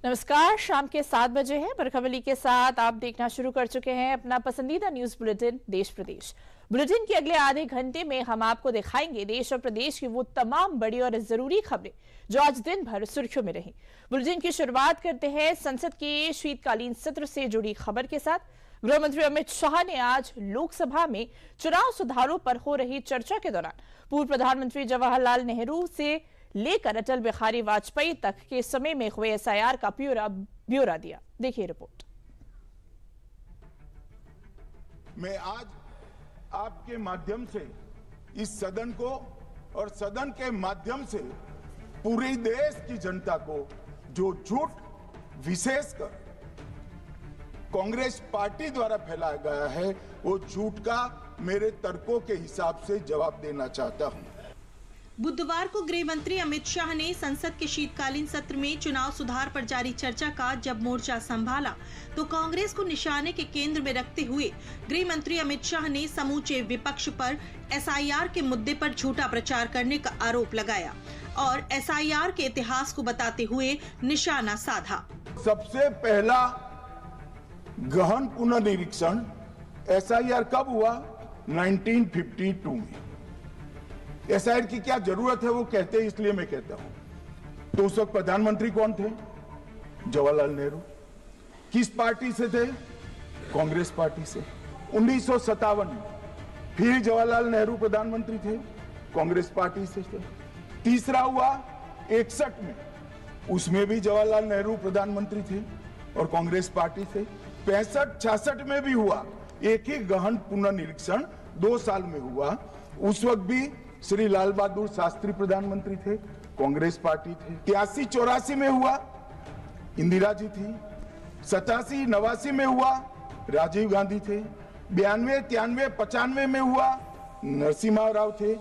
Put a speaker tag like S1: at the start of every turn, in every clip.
S1: नमस्कार, शाम के 7 बजे हैं। बरखवली के साथ आप देखना शुरू कर चुके हैं अपना पसंदीदा न्यूज बुलेटिन देश प्रदेश। बुलेटिन के अगले आधे घंटे में हम आपको दिखाएंगे देश और प्रदेश की वो तमाम बड़ी और जरूरी खबरें जो आज दिन भर सुर्खियों में रही। बुलेटिन की शुरुआत करते हैं संसद के शीतकालीन सत्र से जुड़ी खबर के साथ। गृह मंत्री अमित शाह ने आज लोकसभा में चुनाव सुधारों पर हो रही चर्चा के दौरान पूर्व प्रधानमंत्री जवाहरलाल नेहरू से लेकर अटल बिहारी वाजपेयी तक के समय में हुए एसआईआर का ब्यौरा दिया। देखिए रिपोर्ट।
S2: मैं आज आपके माध्यम से इस सदन को और सदन के माध्यम से पूरे देश की जनता को जो झूठ विशेषकर कांग्रेस पार्टी द्वारा फैलाया गया है वो झूठ का मेरे तर्कों के हिसाब से जवाब देना चाहता हूं।
S3: बुधवार को गृह मंत्री अमित शाह ने संसद के शीतकालीन सत्र में चुनाव सुधार पर जारी चर्चा का जब मोर्चा संभाला तो कांग्रेस को निशाने के केंद्र में रखते हुए गृह मंत्री अमित शाह ने समूचे विपक्ष पर एसआईआर के मुद्दे पर झूठा प्रचार करने का आरोप लगाया और एसआईआर के इतिहास को बताते हुए निशाना साधा।
S2: सबसे पहला गहन पुनर्निरीक्षण एसआईआर कब हुआ? 1952 में। एसआईआर की क्या जरूरत है वो कहते हैं, इसलिए मैं कहता हूं। तो उस वक्त प्रधानमंत्री कौन थे? जवाहरलाल नेहरू। किस पार्टी से थे? कांग्रेस पार्टी से। 1957 में फिर जवाहरलाल नेहरू प्रधानमंत्री थे, कांग्रेस पार्टी से थे। तीसरा हुआ 61 में, उसमें भी जवाहरलाल नेहरू प्रधानमंत्री थे और कांग्रेस पार्टी से। 65-66 में भी हुआ एक ही गहन पुनर्निरीक्षण 2 साल में हुआ। उस वक्त भी श्री लाल बहादुर शास्त्री प्रधानमंत्री थे, कांग्रेस पार्टी थे। 83-84 में हुआ, इंदिरा जी थी। 87-89 में हुआ, राजीव गांधी थे। 92-93-95 में हुआ, नरसिम्हा राव थे।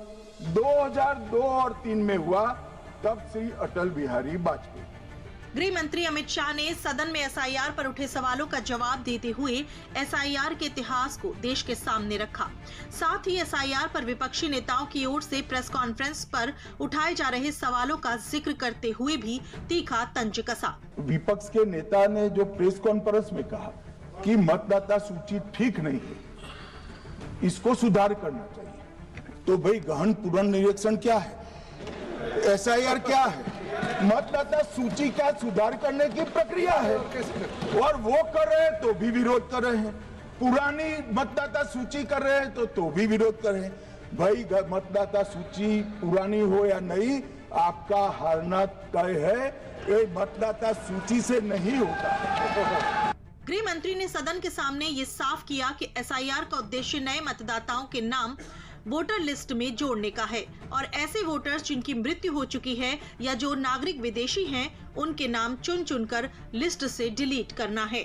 S2: 2002 और 3 में हुआ, तब श्री अटल बिहारी वाजपेयी।
S3: गृह मंत्री अमित शाह ने सदन में एसआईआर पर उठे सवालों का जवाब देते हुए एसआईआर के इतिहास को देश के सामने रखा। साथ ही एसआईआर पर विपक्षी नेताओं की ओर से प्रेस कॉन्फ्रेंस पर उठाए जा रहे सवालों का जिक्र करते हुए भी तीखा तंज कसा।
S2: विपक्ष के नेता ने जो प्रेस कॉन्फ्रेंस में कहा कि मतदाता सूची ठीक नहीं है, इसको सुधार करना चाहिए, तो भाई गहन पुनर्निरीक्षण क्या है? एसआईआर क्या है? मतदाता सूची का सुधार करने की प्रक्रिया है और वो कर रहे हैं तो भी विरोध कर रहे हैं। पुरानी मतदाता सूची कर रहे हैं तो भी विरोध कर रहे हैं। भाई मतदाता सूची पुरानी हो या नहीं, आपका हारना तय है। ये मतदाता सूची से नहीं होता।
S3: गृह मंत्री ने सदन के सामने ये साफ किया कि एसआईआर का उद्देश्य नए मतदाताओं के नाम वोटर लिस्ट में जोड़ने का है और ऐसे वोटर्स जिनकी मृत्यु हो चुकी है या जो नागरिक विदेशी हैं, उनके नाम चुन चुनकर लिस्ट से डिलीट करना है।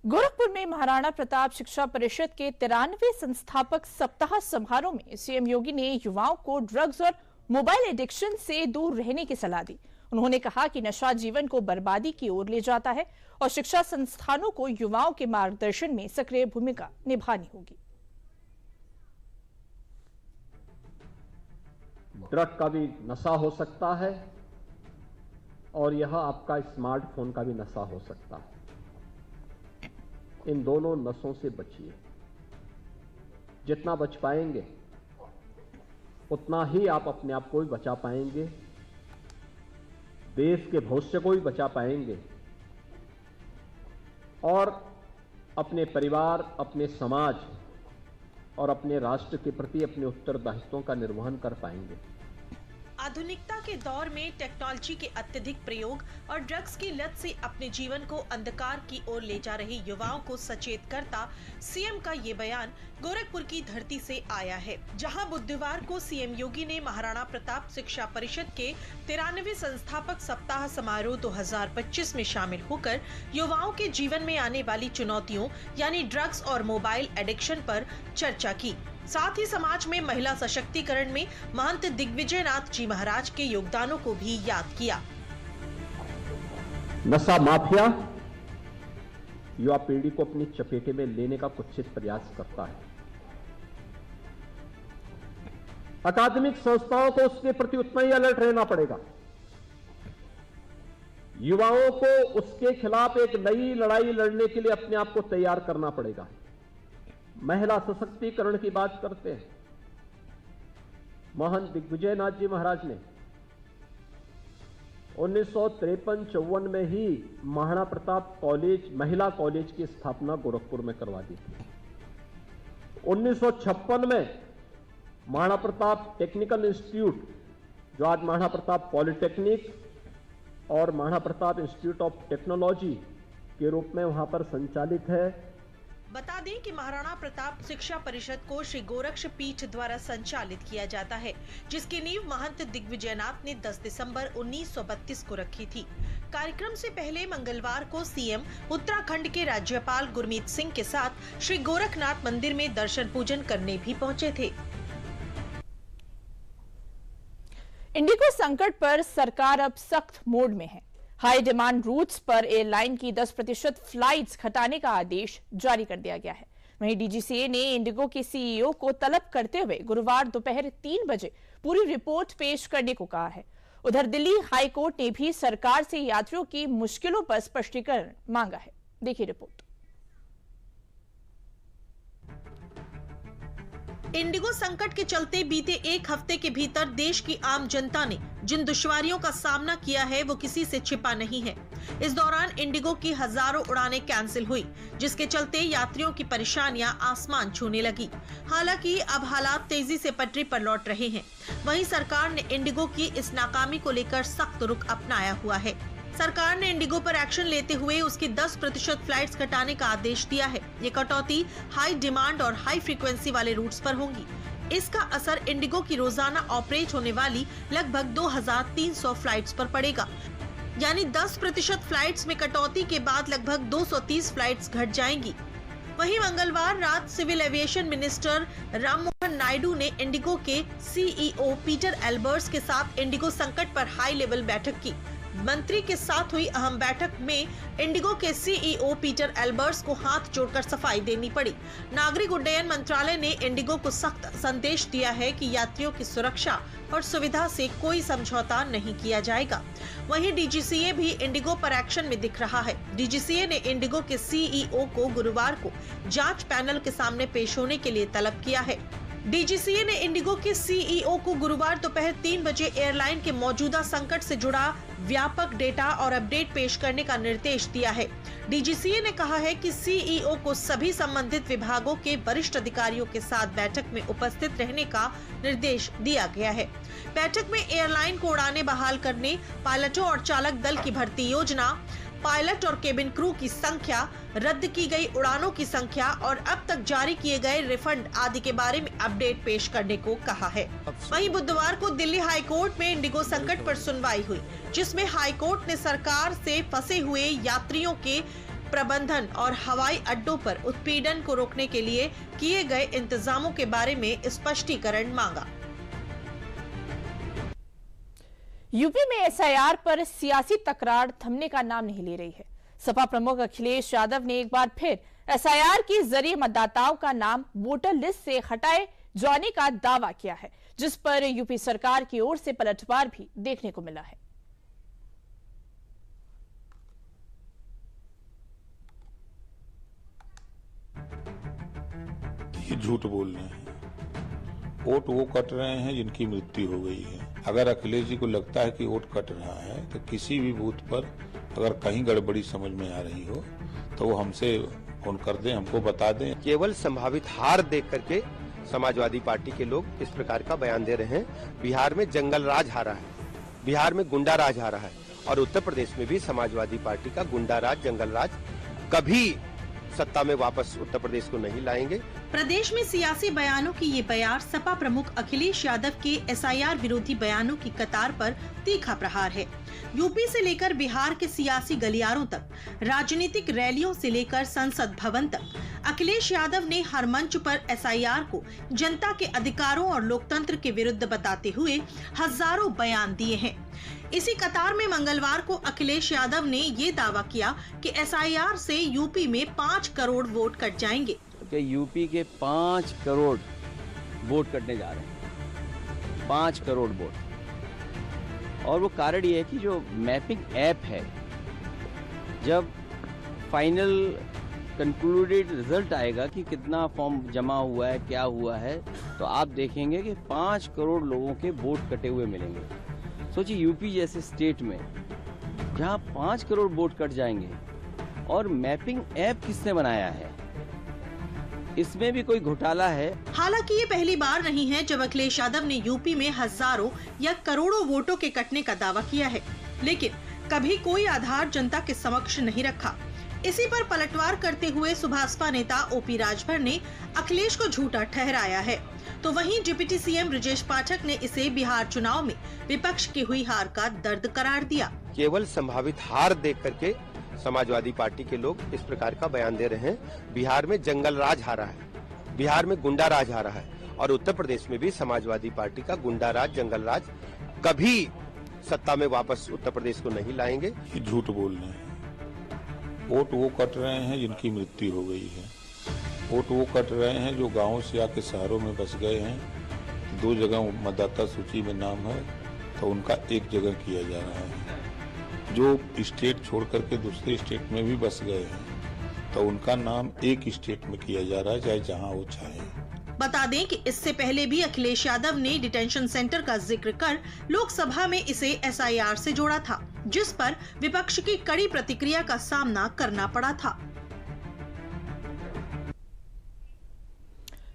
S1: गोरखपुर में महाराणा प्रताप शिक्षा परिषद के 93वें संस्थापक सप्ताह समारोह में सीएम योगी ने युवाओं को ड्रग्स और मोबाइल एडिक्शन से दूर रहने की सलाह दी। उन्होंने कहा कि नशा जीवन को बर्बादी की ओर ले जाता है और शिक्षा संस्थानों को युवाओं के मार्गदर्शन में सक्रिय भूमिका निभानी होगी।
S4: ड्रग का भी नशा हो सकता है और यह आपका स्मार्टफोन का भी नशा हो सकता है। इन दोनों नशों से बचिए। जितना बच पाएंगे उतना ही आप अपने आप को भी बचा पाएंगे, देश के भविष्य को भी बचा पाएंगे और अपने परिवार, अपने समाज और अपने राष्ट्र के प्रति अपने उत्तरदायित्वों का निर्वहन कर पाएंगे।
S3: आधुनिकता के दौर में टेक्नोलॉजी के अत्यधिक प्रयोग और ड्रग्स की लत से अपने जीवन को अंधकार की ओर ले जा रहे युवाओं को सचेत करता सीएम का ये बयान गोरखपुर की धरती से आया है, जहां बुधवार को सीएम योगी ने महाराणा प्रताप शिक्षा परिषद के 93वें संस्थापक सप्ताह समारोह 2025 में शामिल होकर युवाओं के जीवन में आने वाली चुनौतियों यानी ड्रग्स और मोबाइल एडिक्शन पर चर्चा की। साथ ही समाज में महिला सशक्तिकरण में महंत दिग्विजयनाथ जी महाराज के योगदानों को भी याद किया।
S4: नशा माफिया युवा पीढ़ी को अपनी चपेटे में लेने का कुत्सित प्रयास करता है। अकादमिक संस्थाओं को उसके प्रति उतना ही अलर्ट रहना पड़ेगा। युवाओं को उसके खिलाफ एक नई लड़ाई लड़ने के लिए अपने आप को तैयार करना पड़ेगा। महिला सशक्तिकरण की बात करते हैं। महंत दिग्विजयनाथ जी महाराज ने 1953-54 में ही महाराणा प्रताप कॉलेज, महिला कॉलेज की स्थापना गोरखपुर में करवा दी थी। 1956 में महाराणा प्रताप टेक्निकल इंस्टीट्यूट, जो आज महाराणा प्रताप पॉलिटेक्निक और Maharana Pratap institute of technology के रूप में वहां पर संचालित है।
S3: बता दें कि महाराणा प्रताप शिक्षा परिषद को श्री गोरक्ष पीठ द्वारा संचालित किया जाता है, जिसकी नींव महंत दिग्विजयनाथ ने 10 दिसंबर 1932 को रखी थी। कार्यक्रम से पहले मंगलवार को सीएम उत्तराखंड के राज्यपाल गुरमीत सिंह के साथ श्री गोरखनाथ मंदिर में दर्शन पूजन करने भी पहुंचे थे।
S1: इंडिगो संकट पर सरकार अब सख्त मोड में है। हाई डिमांड रूट्स पर एयरलाइन की 10% फ्लाइट्स घटाने का आदेश जारी कर दिया गया है। वहीं डीजीसीए ने इंडिगो के सीईओ को तलब करते हुए गुरुवार दोपहर 3 बजे पूरी रिपोर्ट पेश करने को कहा है। उधर दिल्ली हाई कोर्ट ने भी सरकार से यात्रियों की मुश्किलों पर स्पष्टीकरण मांगा है। देखिए रिपोर्ट।
S3: इंडिगो संकट के चलते बीते एक हफ्ते के भीतर देश की आम जनता ने जिन दुश्वारियों का सामना किया है वो किसी से छिपा नहीं है। इस दौरान इंडिगो की हजारों उड़ानें कैंसिल हुई, जिसके चलते यात्रियों की परेशानियां आसमान छूने लगी। हालांकि अब हालात तेजी से पटरी पर लौट रहे हैं। वहीं सरकार ने इंडिगो की इस नाकामी को लेकर सख्त रुख अपनाया हुआ है। सरकार ने इंडिगो पर एक्शन लेते हुए उसकी 10% फ्लाइट्स घटाने का आदेश दिया है। ये कटौती हाई डिमांड और हाई फ्रीक्वेंसी वाले रूट्स पर होंगी। इसका असर इंडिगो की रोजाना ऑपरेट होने वाली लगभग 2300 फ्लाइट्स पर पड़ेगा। यानी 10% फ्लाइट्स में कटौती के बाद लगभग 230 फ्लाइट्स घट जाएंगी। वहीं मंगलवार रात civil aviation minister Rammohan Naidu ने इंडिगो के सीईओ पीटर एल्बर्ट्स के साथ इंडिगो संकट पर हाई लेवल बैठक की। मंत्री के साथ हुई अहम बैठक में इंडिगो के सीईओ पीटर एल्बर्ट्स को हाथ जोड़कर सफाई देनी पड़ी। नागरिक उड्डयन मंत्रालय ने इंडिगो को सख्त संदेश दिया है कि यात्रियों की सुरक्षा और सुविधा से कोई समझौता नहीं किया जाएगा। वहीं डीजीसीए भी इंडिगो पर एक्शन में दिख रहा है। डीजीसीए ने इंडिगो के सीईओ को गुरुवार को जांच पैनल के सामने पेश होने के लिए तलब किया है। डीजीसीए ने इंडिगो के सीईओ को गुरुवार दोपहर 3 बजे एयरलाइन के मौजूदा संकट से जुड़ा व्यापक डेटा और अपडेट पेश करने का निर्देश दिया है। डीजीसीए ने कहा है कि सीईओ को सभी संबंधित विभागों के वरिष्ठ अधिकारियों के साथ बैठक में उपस्थित रहने का निर्देश दिया गया है। बैठक में एयरलाइन को उड़ानें बहाल करने, पायलटों और चालक दल की भर्ती योजना, पायलट और केबिन क्रू की संख्या, रद्द की गई उड़ानों की संख्या और अब तक जारी किए गए रिफंड आदि के बारे में अपडेट पेश करने को कहा है। वहीं बुधवार को दिल्ली हाई कोर्ट में इंडिगो संकट पर सुनवाई हुई, जिसमें हाई कोर्ट ने सरकार से फंसे हुए यात्रियों के प्रबंधन और हवाई अड्डों पर उत्पीड़न को रोकने के लिए किए गए इंतजामों के बारे में स्पष्टीकरण मांगा।
S1: यूपी में एसआईआर पर सियासी तकरार थमने का नाम नहीं ले रही है। सपा प्रमुख अखिलेश यादव ने एक बार फिर एसआईआर के जरिए मतदाताओं का नाम वोटर लिस्ट से हटाए जाने का दावा किया है, जिस पर यूपी सरकार की ओर से पलटवार भी देखने को मिला है।
S5: ये झूठ बोल रहे हैं। वोट वो कट रहे हैं जिनकी मृत्यु हो गई है। अगर अखिलेश जी को लगता है कि वोट कट रहा है तो किसी भी बूथ पर अगर कहीं गड़बड़ी समझ में आ रही हो तो वो हमसे फोन कर दें, हमको बता दें।
S6: केवल संभावित हार देख करके समाजवादी पार्टी के लोग इस प्रकार का बयान दे रहे हैं। बिहार में जंगल राज हारा है, बिहार में गुंडा राज हारा है और उत्तर प्रदेश में भी समाजवादी पार्टी का गुंडा राज, जंगल राज कभी सत्ता में वापस उत्तर प्रदेश को नहीं लाएंगे।
S3: प्रदेश में सियासी बयानों की ये बयार सपा प्रमुख अखिलेश यादव के एसआईआर विरोधी बयानों की कतार पर तीखा प्रहार है। यूपी से लेकर बिहार के सियासी गलियारों तक, राजनीतिक रैलियों से लेकर संसद भवन तक, अखिलेश यादव ने हर मंच पर एसआईआर को जनता के अधिकारों और लोकतंत्र के विरुद्ध बताते हुए हजारों बयान दिए हैं। इसी कतार में मंगलवार को अखिलेश यादव ने ये दावा किया कि एसआईआर से यूपी में 5 करोड़ वोट कट जाएंगे।
S7: कि यूपी के 5 करोड़ वोट कटने जा रहे हैं, 5 करोड़ वोट। और वो कारण ये है कि जो मैपिंग ऐप है जब फाइनल कंक्लूडेड रिजल्ट आएगा कि कितना फॉर्म जमा हुआ है, क्या हुआ है, तो आप देखेंगे कि 5 करोड़ लोगों के वोट कटे हुए मिलेंगे। सोचिए यूपी जैसे स्टेट में जहां 5 करोड़ वोट कट जाएंगे, और मैपिंग ऐप किसने बनाया है, इसमें भी कोई घोटाला है।
S3: हालांकि ये पहली बार नहीं है जब अखिलेश यादव ने यूपी में हजारों या करोड़ों वोटों के कटने का दावा किया है, लेकिन कभी कोई आधार जनता के समक्ष नहीं रखा। इसी पर पलटवार करते हुए सुभाषपा नेता ओपी राजभर ने अखिलेश को झूठा ठहराया है, तो वहीं डिप्टी सीएम ब्रजेश पाठक ने इसे बिहार चुनाव में विपक्ष की हुई हार का दर्द करार दिया।
S6: केवल संभावित हार देख करके समाजवादी पार्टी के लोग इस प्रकार का बयान दे रहे हैं। बिहार में जंगल राज हारा है, बिहार में गुंडा राज हारा है, और उत्तर प्रदेश में भी समाजवादी पार्टी का गुंडा राज, जंगल राज कभी सत्ता में वापस उत्तर प्रदेश को नहीं लाएंगे।
S5: ये झूठ बोल रहे हैं। वोट वो कट रहे हैं जिनकी मृत्यु हो गई है। वोट वो कट रहे हैं जो गाँव से आके शहरों में बस गए हैं। 2 जगह मतदाता सूची में नाम है तो उनका एक जगह किया जा रहा है। जो स्टेट छोड़ करके दूसरे स्टेट में भी बस गए हैं तो उनका नाम एक स्टेट में किया जा रहा है, चाहे जहां वो चाहे।
S3: बता दें कि इससे पहले भी अखिलेश यादव ने डिटेंशन सेंटर का जिक्र कर लोकसभा में इसे एसआईआर से जोड़ा था, जिस पर विपक्ष की कड़ी प्रतिक्रिया का सामना करना पड़ा था।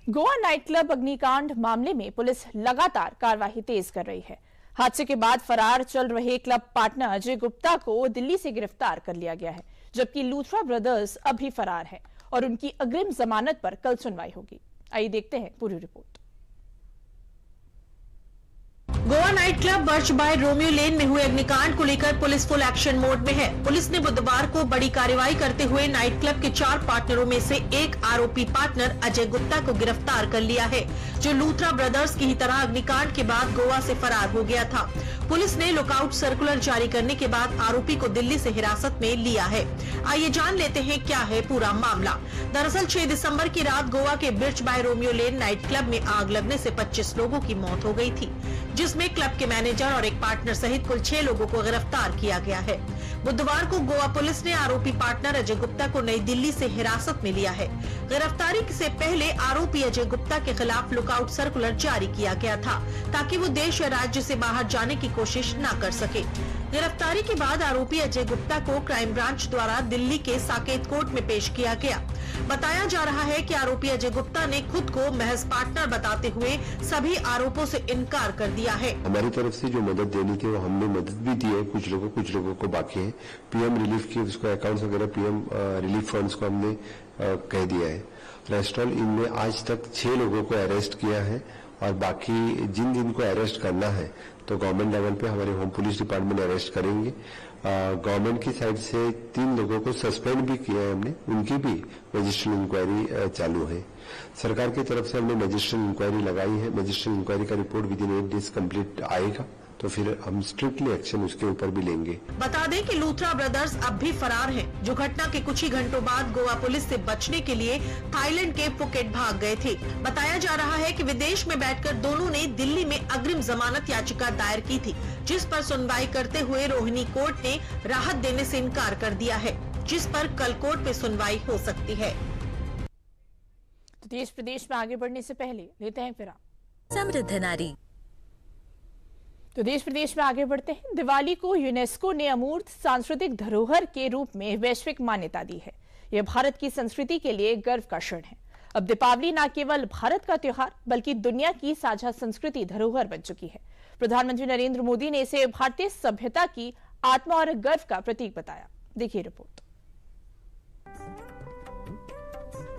S1: गोवा नाइट क्लब अग्निकांड मामले में पुलिस लगातार कार्रवाई तेज कर रही है। हादसे के बाद फरार चल रहे क्लब पार्टनर अजय गुप्ता को दिल्ली से गिरफ्तार कर लिया गया है, जबकि लूथरा ब्रदर्स अभी फरार है और उनकी अग्रिम जमानत पर कल सुनवाई होगी। आइए देखते हैं पूरी report.
S3: Goa night club Birch by Romeo Lane में हुए अग्निकांड को लेकर पुलिस फुल एक्शन मोड में है। पुलिस ने बुधवार को बड़ी कार्रवाई करते हुए नाइट क्लब के 4 पार्टनरों में से एक आरोपी पार्टनर अजय गुप्ता को गिरफ्तार कर लिया है, जो लूथरा ब्रदर्स की ही तरह अग्निकांड के बाद गोवा से फरार हो गया था। पुलिस ने लुकआउट सर्कुलर जारी करने के बाद आरोपी को दिल्ली से हिरासत में लिया है। आइए जान लेते हैं क्या है पूरा मामला। दरअसल 6 दिसंबर की रात गोवा के बिर्च बाय रोमियो लेन नाइट क्लब में आग लगने से 25 लोगों की मौत हो गई थी, जिसमें क्लब के मैनेजर और एक पार्टनर सहित कुल 6 लोगों को गिरफ्तार किया गया है। बुधवार को गोवा पुलिस ने आरोपी पार्टनर अजय गुप्ता को नई दिल्ली से हिरासत में लिया है। गिरफ्तारी से पहले आरोपी अजय गुप्ता के खिलाफ लुकआउट सर्कुलर जारी किया गया था, ताकि वो देश या राज्य से बाहर जाने की कोशिश न कर सके। गिरफ्तारी के बाद आरोपी अजय गुप्ता को क्राइम ब्रांच द्वारा दिल्ली के साकेत कोर्ट में पेश किया गया। बताया जा रहा है कि आरोपी अजय गुप्ता ने खुद को महज पार्टनर बताते हुए सभी आरोपों से इनकार कर दिया है।
S8: हमारी तरफ से जो मदद देनी थी वो हमने मदद भी दी है, कुछ लोगों को बाकी है। पीएम रिलीफ की उसको अकाउंट्स वगैरह पीएम रिलीफ फंड्स को हमने कह दिया है। रेस्टोरेंट इनमें आज तक 6 लोगों को अरेस्ट किया है, और बाकी जिन को अरेस्ट करना है तो गवर्नमेंट लेवल पे हमारे होम पुलिस डिपार्टमेंट अरेस्ट करेंगे। गवर्नमेंट की साइड से 3 लोगों को सस्पेंड भी किया है हमने, उनकी भी मजिस्ट्रियल इंक्वायरी चालू है। सरकार की तरफ से हमने मजिस्ट्रियल इंक्वायरी लगाई है। मजिस्ट्रियल इंक्वायरी का report with in 8 days complete आएगा, तो फिर हम स्ट्रिक्टली एक्शन उसके ऊपर भी लेंगे।
S3: बता दें कि लूथरा ब्रदर्स अब भी फरार हैं, जो घटना के कुछ ही घंटों बाद गोवा पुलिस से बचने के लिए थाईलैंड के फुकेट भाग गए थे। बताया जा रहा है कि विदेश में बैठकर दोनों ने दिल्ली में अग्रिम जमानत याचिका दायर की थी, जिस पर सुनवाई करते हुए रोहिणी कोर्ट ने राहत देने से इनकार कर दिया है, जिस पर कल कोर्ट में सुनवाई हो सकती है।
S1: तो देश प्रदेश में आगे बढ़ने से पहले लेते हैं विराम।
S9: समृद्ध नारी।
S1: तो देश प्रदेश में आगे बढ़ते हैं। दिवाली को यूनेस्को ने अमूर्त सांस्कृतिक धरोहर के रूप में वैश्विक मान्यता दी है। यह भारत की संस्कृति के लिए गर्व का क्षण है। अब दीपावली न केवल भारत का त्योहार बल्कि दुनिया की साझा संस्कृति धरोहर बन चुकी है। प्रधानमंत्री नरेंद्र मोदी ने इसे भारतीय सभ्यता की आत्मा और गर्व का प्रतीक बताया। देखिए रिपोर्ट।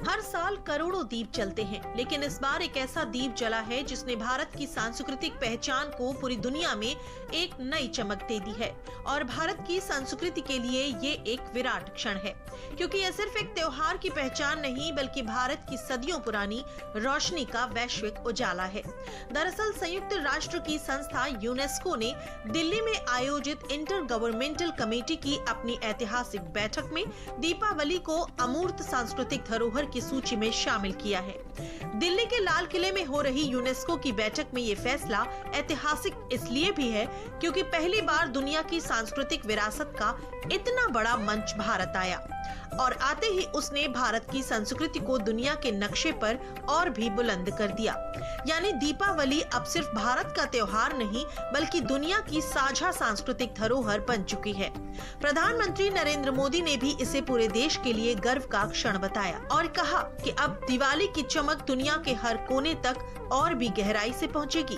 S3: हर साल करोड़ों दीप जलते हैं, लेकिन इस बार एक ऐसा दीप जला है जिसने भारत की सांस्कृतिक पहचान को पूरी दुनिया में एक नई चमक दे दी है। और भारत की संस्कृति के लिए ये एक विराट क्षण है, क्योंकि यह सिर्फ एक त्योहार की पहचान नहीं बल्कि भारत की सदियों पुरानी रोशनी का वैश्विक उजाला है। दरअसल संयुक्त राष्ट्र की संस्था यूनेस्को ने दिल्ली में आयोजित इंटर गवर्नमेंटल कमेटी की अपनी ऐतिहासिक बैठक में दीपावली को अमूर्त सांस्कृतिक धरोहर की सूची में शामिल किया है। दिल्ली के लाल किले में हो रही यूनेस्को की बैठक में ये फैसला ऐतिहासिक इसलिए भी है क्योंकि पहली बार दुनिया की सांस्कृतिक विरासत का इतना बड़ा मंच भारत आया और आते ही उसने भारत की संस्कृति को दुनिया के नक्शे पर और भी बुलंद कर दिया। यानी दीपावली अब सिर्फ भारत का त्योहार नहीं बल्कि दुनिया की साझा सांस्कृतिक धरोहर बन चुकी है। प्रधानमंत्री नरेंद्र मोदी ने भी इसे पूरे देश के लिए गर्व का क्षण बताया और कहा कि अब दिवाली की चमक दुनिया के हर कोने तक और भी गहराई से पहुंचेगी।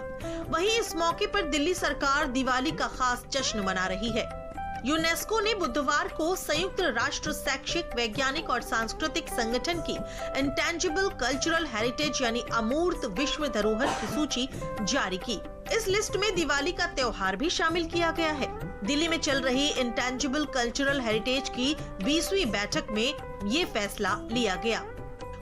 S3: वहीं इस मौके पर दिल्ली सरकार दिवाली का खास जश्न मना रही है। यूनेस्को ने बुधवार को संयुक्त राष्ट्र शैक्षिक, वैज्ञानिक और सांस्कृतिक संगठन की इंटेंजिबल कल्चरल हेरिटेज यानी अमूर्त विश्व धरोहर की सूची जारी की। इस लिस्ट में दिवाली का त्योहार भी शामिल किया गया है। दिल्ली में चल रही इंटेंजिबल कल्चरल हेरिटेज की 20वीं बैठक में ये फैसला लिया गया।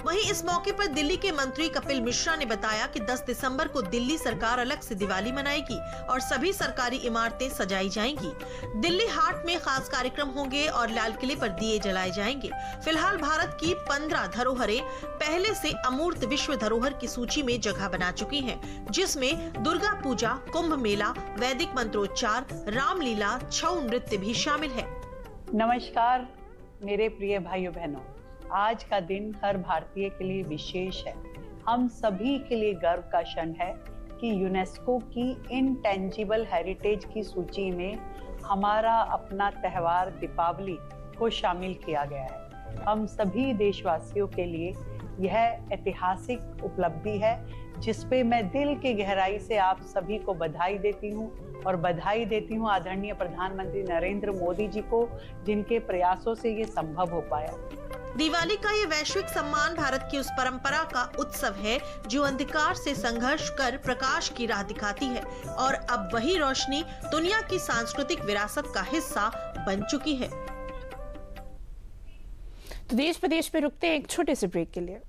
S3: वहीं इस मौके पर दिल्ली के मंत्री कपिल मिश्रा ने बताया कि 10 दिसंबर को दिल्ली सरकार अलग से दिवाली मनाएगी और सभी सरकारी इमारतें सजाई जाएंगी। दिल्ली हाट में खास कार्यक्रम होंगे और लाल किले पर दिए जलाए जाएंगे। फिलहाल भारत की 15 धरोहरें पहले से अमूर्त विश्व धरोहर की सूची में जगह बना चुकी हैं, जिसमें दुर्गा पूजा, कुंभ मेला, वैदिक मंत्रोच्चार, रामलीला, छऊ नृत्य भी शामिल है।
S9: नमस्कार मेरे प्रिय भाइयों बहनों, आज का दिन हर भारतीय के लिए विशेष है। हम सभी के लिए गर्व का क्षण है कि यूनेस्को की इंटेंजिबल हेरिटेज की सूची में हमारा अपना त्योहार दीपावली को शामिल किया गया है। हम सभी देशवासियों के लिए यह ऐतिहासिक उपलब्धि है जिस पे मैं दिल की गहराई से आप सभी को बधाई देती हूँ और बधाई देती हूँ आदरणीय प्रधानमंत्री नरेंद्र मोदी जी को, जिनके प्रयासों से ये संभव हो पाया।
S3: दिवाली का ये वैश्विक सम्मान भारत की उस परंपरा का उत्सव है जो अंधकार से संघर्ष कर प्रकाश की राह दिखाती है और अब वही रोशनी दुनिया की सांस्कृतिक विरासत का हिस्सा बन चुकी है।
S1: तो देश प्रदेश में रुकते हैं एक छोटे से ब्रेक के लिए।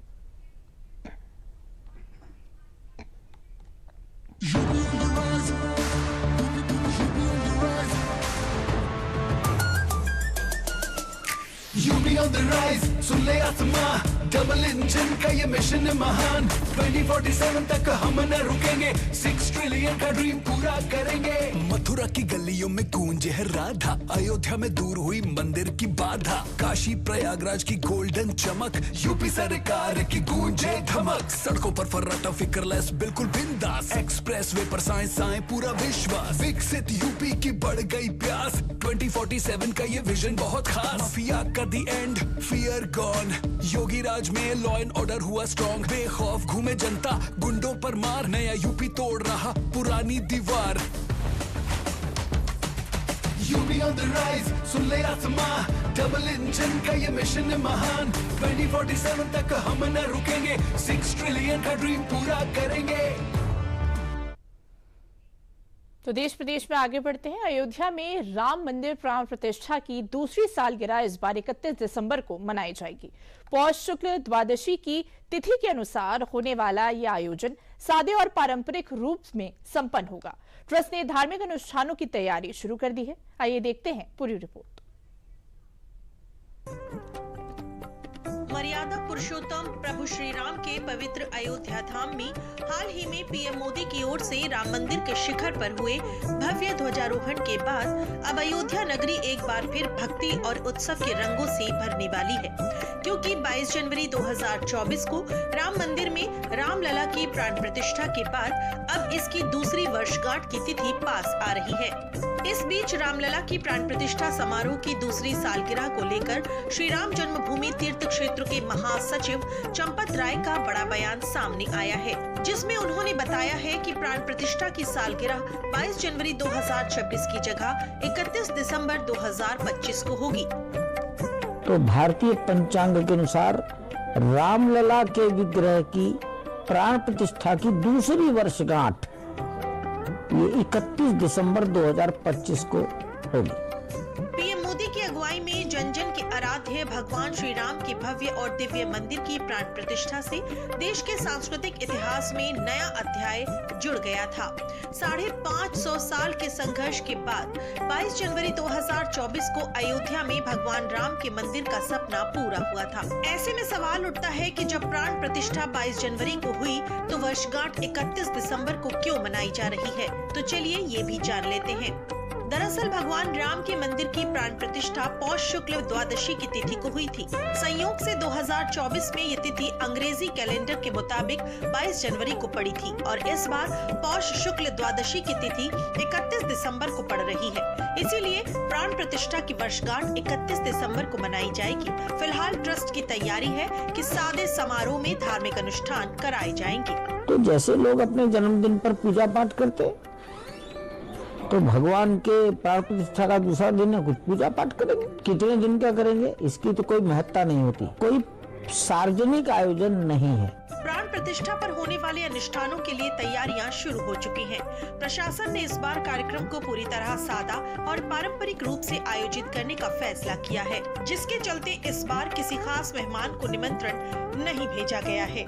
S10: UP on the rise, सुन ले आसमां, डबल इंजन का ये मिशन है महान। 2047 तक हम न रुकेंगे, 6 ट्रिलियन का ड्रीम पूरा करेंगे। मथुरा की गलियों में गूंजे है राधा, अयोध्या में दूर हुई मंदिर की बाधा, काशी प्रयागराज की गोल्डन चमक, यूपी सरकार की गूंजे धमक। सड़कों पर फर्राटा फिक्रलेस बिल्कुल बिंदास, एक्सप्रेस वे पर साइंस आए पूरा विश्वास। विकसित यूपी की बढ़ गई प्यास, 2047 का ये विजन बहुत खास। माफिया का दी एंड, फियर गॉन, योगी राज में लॉ एंड ऑर्डर हुआ स्ट्रॉन्ग। बेखौफ घूमे जनता, गुंडों पर मार, नया यूपी तोड़ रहा पुरानी दीवार। यूपी ऑन द राइज, सुन ले आसमां, डबल इंजन का ये मिशन है महान। 2047 तक हम न रुकेंगे, 6 ट्रिलियन का ड्रीम पूरा करेंगे।
S1: तो देश प्रदेश में आगे बढ़ते हैं। अयोध्या में राम मंदिर प्राण प्रतिष्ठा की दूसरी सालगिरह इस बार 31 दिसंबर को मनाई जाएगी। पौष शुक्ल द्वादशी की तिथि के अनुसार होने वाला यह आयोजन सादे और पारंपरिक रूप में संपन्न होगा। ट्रस्ट ने धार्मिक अनुष्ठानों की तैयारी शुरू कर दी है। आइए देखते हैं पूरी रिपोर्ट।
S3: मर्यादा पुरुषोत्तम प्रभु श्री राम के पवित्र अयोध्या धाम में हाल ही में पीएम मोदी की ओर से राम मंदिर के शिखर पर हुए भव्य ध्वजारोहण के बाद अब अयोध्या नगरी एक बार फिर भक्ति और उत्सव के रंगों से भरने वाली है, क्योंकि 22 जनवरी 2024 को राम मंदिर में रामलला की प्राण प्रतिष्ठा के बाद अब इसकी दूसरी वर्षगांठ की तिथि पास आ रही है। इस बीच रामलला की प्राण प्रतिष्ठा समारोह की दूसरी सालगिरह को लेकर श्री राम जन्मभूमि तीर्थ क्षेत्र के महासचिव चंपत राय का बड़ा बयान सामने आया है, जिसमें उन्होंने बताया है कि प्राण प्रतिष्ठा की सालगिरह 22 जनवरी 2026 की जगह 31 दिसंबर 2025 को होगी।
S11: तो भारतीय पंचांग के अनुसार रामलला के विग्रह की प्राण प्रतिष्ठा की दूसरी वर्षगांठ ये 31 दिसंबर 2025 को होगी।
S3: पीएम मोदी मोदी की अगुवाई में जन जन के आराध्य भगवान श्री राम के भव्य और दिव्य मंदिर की प्राण प्रतिष्ठा से देश के सांस्कृतिक इतिहास में नया अध्याय जुड़ गया था। 550 साल के संघर्ष के बाद 22 जनवरी 2024 को अयोध्या में भगवान राम के मंदिर का सपना पूरा हुआ था। ऐसे में सवाल उठता है कि जब प्राण प्रतिष्ठा 22 जनवरी को हुई तो वर्षगांठ 31 दिसंबर को क्यों मनाई जा रही है, तो चलिए ये भी जान लेते हैं। दरअसल भगवान राम के मंदिर की प्राण प्रतिष्ठा पौष शुक्ल द्वादशी की तिथि को हुई थी। संयोग से 2024 में ये तिथि अंग्रेजी कैलेंडर के मुताबिक 22 जनवरी को पड़ी थी और इस बार पौष शुक्ल द्वादशी की तिथि 31 दिसंबर को पड़ रही है। इसीलिए प्राण प्रतिष्ठा की वर्षगांठ 31 दिसंबर को मनाई जाएगी। फिलहाल ट्रस्ट की तैयारी है कि सादे समारोह में धार्मिक अनुष्ठान कराए जाएंगे।
S11: तो जैसे लोग अपने जन्मदिन पर पूजा पाठ करते तो भगवान के प्राण प्रतिष्ठा का दूसरा दिन है, कुछ पूजा पाठ करेंगे। कितने दिन का करेंगे इसकी तो कोई महत्ता नहीं होती, कोई सार्वजनिक आयोजन नहीं है।
S3: प्राण प्रतिष्ठा पर होने वाले अनुष्ठानों के लिए तैयारियां शुरू हो चुकी हैं। प्रशासन ने इस बार कार्यक्रम को पूरी तरह सादा और पारंपरिक रूप से आयोजित करने का फैसला किया है, जिसके चलते इस बार किसी खास मेहमान को निमंत्रण नहीं भेजा गया है।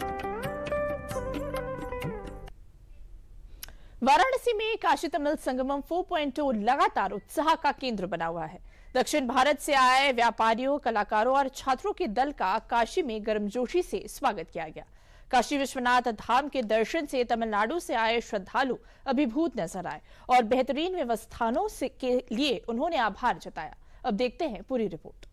S1: वाराणसी में काशी तमिल संगमम 4.0 लगातार उत्साह का केंद्र बना हुआ है। दक्षिण भारत से आए व्यापारियों, कलाकारों और छात्रों के दल का काशी में गर्मजोशी से स्वागत किया गया। काशी विश्वनाथ धाम के दर्शन से तमिलनाडु से आए श्रद्धालु अभिभूत नजर आए और बेहतरीन व्यवस्थाओं के लिए उन्होंने आभार जताया। अब देखते हैं पूरी रिपोर्ट।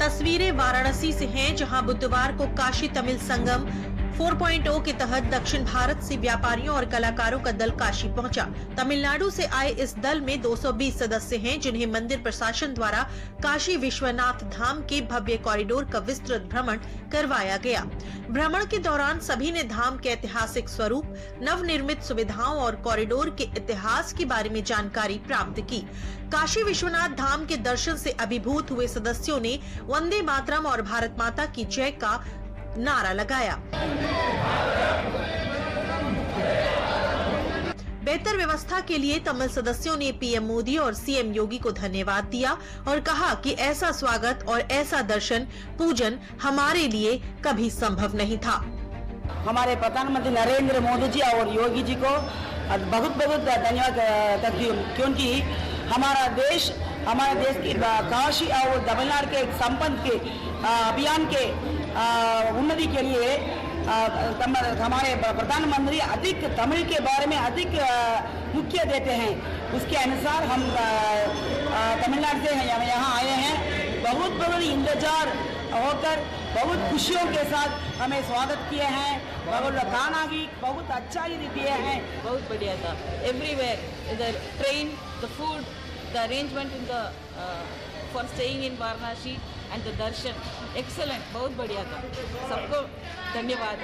S3: तस्वीरें वाराणसी से हैं, जहां बुधवार को काशी तमिल संगम 4.0 के तहत दक्षिण भारत से व्यापारियों और कलाकारों का दल काशी पहुंचा। तमिलनाडु से आए इस दल में 220 सदस्य हैं, जिन्हें मंदिर प्रशासन द्वारा काशी विश्वनाथ धाम के भव्य कॉरिडोर का विस्तृत भ्रमण करवाया गया। भ्रमण के दौरान सभी ने धाम के ऐतिहासिक स्वरूप, नवनिर्मित सुविधाओं और कॉरिडोर के इतिहास के बारे में जानकारी प्राप्त की। काशी विश्वनाथ धाम के दर्शन से अभिभूत हुए सदस्यों ने वंदे मातरम और भारत माता की जय का नारा लगाया। बेहतर व्यवस्था के लिए तमिल सदस्यों ने पीएम मोदी और सीएम योगी को धन्यवाद दिया और कहा कि ऐसा स्वागत और ऐसा दर्शन पूजन हमारे लिए कभी संभव नहीं था।
S12: हमारे प्रधानमंत्री नरेंद्र मोदी जी और योगी जी को बहुत बहुत धन्यवाद करती हूँ, क्योंकि हमारे देश की काशी और तमिलनाडु के संबंध के अभियान के उन्नति के लिए हमारे प्रधानमंत्री अधिक तमिल के बारे में अधिक मुख्य देते हैं। उसके अनुसार हम तमिलनाडु से यहाँ आए हैं। बहुत बहुत इंतजार होकर बहुत खुशियों के साथ हमें स्वागत किए हैं। बहुत खाना भी बहुत अच्छा ही दिए हैं।
S13: बहुत बढ़िया था। Everywhere the train, the food, the arrangement in the for staying in Varanasi and the Darshan excellent, बहुत बढ़िया था। सबको धन्यवाद।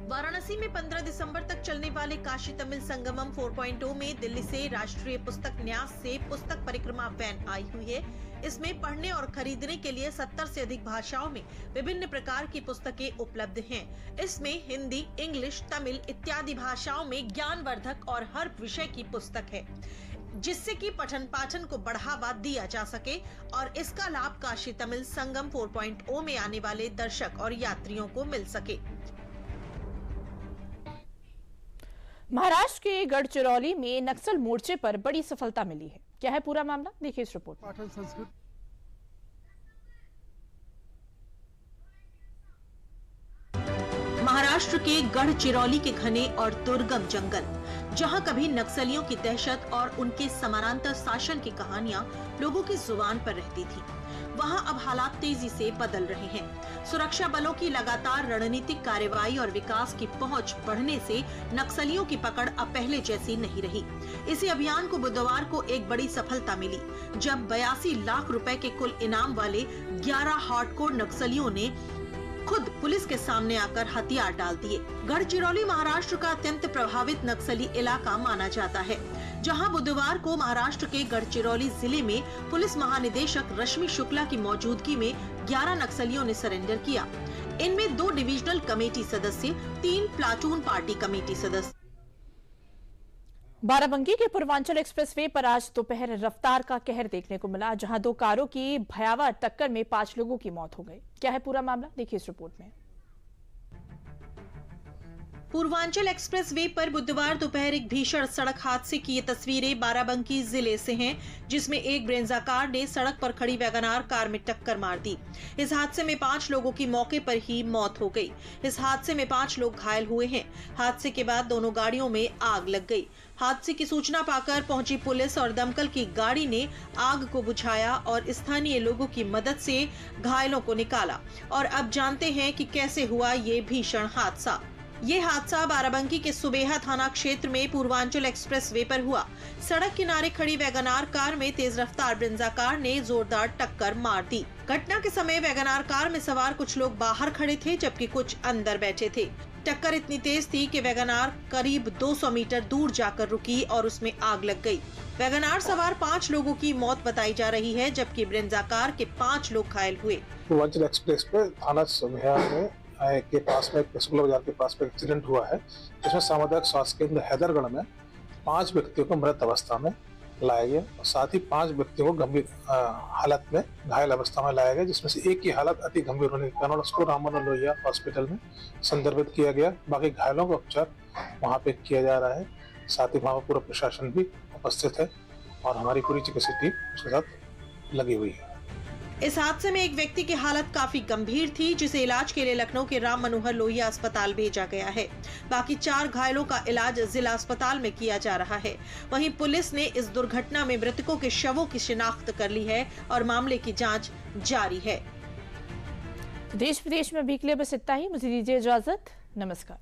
S3: वाराणसी में 15 दिसंबर तक चलने वाले काशी तमिल संगमम 4.0 में दिल्ली से राष्ट्रीय पुस्तक न्यास से पुस्तक परिक्रमा वैन आई हुई है। इसमें पढ़ने और खरीदने के लिए 70 से अधिक भाषाओं में विभिन्न प्रकार की पुस्तकें उपलब्ध हैं। इसमें हिंदी, इंग्लिश, तमिल इत्यादि भाषाओं में ज्ञानवर्धक और हर विषय की पुस्तक है, जिससे कि पठन पाठन को बढ़ावा दिया जा सके और इसका लाभ काशी तमिल संगम 4.0 में आने वाले दर्शक और यात्रियों को मिल सके।
S1: महाराष्ट्र के गढ़चिरौली में नक्सल मोर्चे पर बड़ी सफलता मिली है। क्या है पूरा मामला, देखिए इस रिपोर्ट में।
S3: महाराष्ट्र के गढ़चिरौली के घने और दुर्गम जंगल, जहां कभी नक्सलियों की दहशत और उनके समानांतर शासन की कहानियां लोगों की जुबान पर रहती थी, वहां अब हालात तेजी से बदल रहे हैं। सुरक्षा बलों की लगातार रणनीतिक कार्रवाई और विकास की पहुंच बढ़ने से नक्सलियों की पकड़ अब पहले जैसी नहीं रही। इसी अभियान को बुधवार को एक बड़ी सफलता मिली, जब 82 लाख रुपए के कुल इनाम वाले 11 हार्डकोर नक्सलियों ने खुद पुलिस के सामने आकर हथियार डाल दिए। गढ़चिरौली महाराष्ट्र का अत्यंत प्रभावित नक्सली इलाका माना जाता है, जहां बुधवार को महाराष्ट्र के गढ़चिरौली जिले में पुलिस महानिदेशक रश्मि शुक्ला की मौजूदगी में 11 नक्सलियों ने सरेंडर किया। इनमें 2 डिविजनल कमेटी सदस्य, 3 प्लाटून पार्टी कमेटी सदस्य।
S1: बाराबंकी के पूर्वांचल एक्सप्रेसवे पर आज दोपहर रफ्तार का कहर देखने को मिला, जहां दो कारों की भयावह टक्कर में 5 लोगों की मौत हो गई। क्या है पूरा मामला, देखिए इस रिपोर्ट में।
S3: पूर्वांचल एक्सप्रेस वे पर बुधवार दोपहर एक भीषण सड़क हादसे की ये तस्वीरें बाराबंकी जिले से हैं, जिसमें एक ब्रेंजा कार ने सड़क पर खड़ी वैगनार कार में टक्कर मार दी। इस हादसे में 5 लोगों की मौके पर ही मौत हो गई। इस हादसे में 5 लोग घायल हुए हैं। हादसे के बाद दोनों गाड़ियों में आग लग गई। हादसे की सूचना पाकर पहुंची पुलिस और दमकल की गाड़ी ने आग को बुझाया और स्थानीय लोगों की मदद से घायलों को निकाला। और अब जानते हैं कि कैसे हुआ ये भीषण हादसा। ये हादसा बाराबंकी के सुबेहा थाना क्षेत्र में पूर्वांचल एक्सप्रेस वे पर हुआ। सड़क किनारे खड़ी वैगनार कार में तेज रफ्तार ब्रेंजा कार ने जोरदार टक्कर मार दी। घटना के समय वैगनार कार में सवार कुछ लोग बाहर खड़े थे, जबकि कुछ अंदर बैठे थे। टक्कर इतनी तेज थी कि वैगनार करीब 200 मीटर दूर जाकर रुकी और उसमें आग लग गई। वैगनार सवार 5 लोगों की मौत बताई जा रही है, जबकि ब्रेंजा कार के 5 लोग घायल हुए।
S14: पूर्वांचल एक्सप्रेस पे थाना सुबेहा में के पास में शुक्ला बाजार के पास में एक्सीडेंट हुआ है, जिसमें सामुदायिक स्वास्थ्य केंद्र हैदरगढ़ में 5 व्यक्तियों को मृत अवस्था में लाया गया और साथ ही 5 व्यक्तियों को गंभीर हालत में घायल अवस्था में लाया गया, जिसमें से एक की हालत अति गंभीर होने के कारण उसको राम मनोहर लोहिया हॉस्पिटल में संदर्भित किया गया। बाकी घायलों का उपचार वहाँ पे किया जा रहा है। साथ ही वहाँ पूरा प्रशासन भी उपस्थित है और हमारी पूरी चिकित्सा टीम उसके साथ लगी हुई है।
S3: इस हादसे में एक व्यक्ति की हालत काफी गंभीर थी, जिसे इलाज के लिए लखनऊ के राम मनोहर लोहिया अस्पताल भेजा गया है। बाकी 4 घायलों का इलाज जिला अस्पताल में किया जा रहा है। वहीं पुलिस ने इस दुर्घटना में मृतकों के शवों की शिनाख्त कर ली है और मामले की जांच जारी है।
S1: देश विदेश में अभी के लिए बस इतना ही। मुझे दीजिए इजाजत, नमस्कार।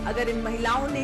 S15: अगर इन महिलाओं ने